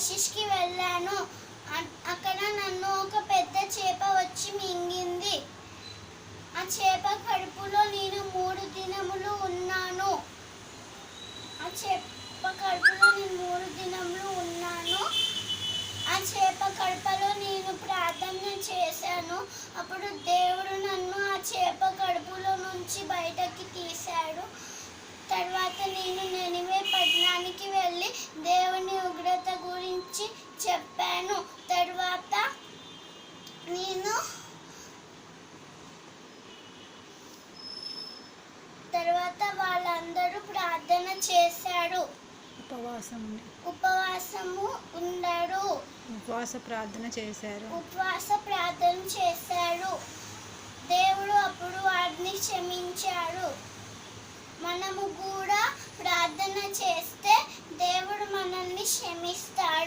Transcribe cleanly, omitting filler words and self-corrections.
తార్షిష్కి వెళ్ళాను. అక్కడ నన్ను ఒక పెద్ద చేప వచ్చి మింగింది. ఆ చేప కడుపులో నేను 3 దినములు ఉన్నాను. ఆ చేప కడుపులో నేను ప్రార్థన చేశాను. అప్పుడు దేవుడు నన్ను ఆ చేప కడుపులో నుంచి బయటకి తీశాడు. తర్వాత నేను నెనివే పట్టణానికి వెళ్ళి దేవుని ఉగ్రత గురించి చెప్పాను. తర్వాత వాళ్ళందరూ ప్రార్థన చేశారు. ఉపవాసము ఉన్నారు. ఉపవాస ప్రార్థన చేశారు. దేవుడు అప్పుడు వారిని క్షమించాడు. మనము కూడా ప్రార్థన చేస్తే దేవుడు మనల్ని క్షమిస్తాడు.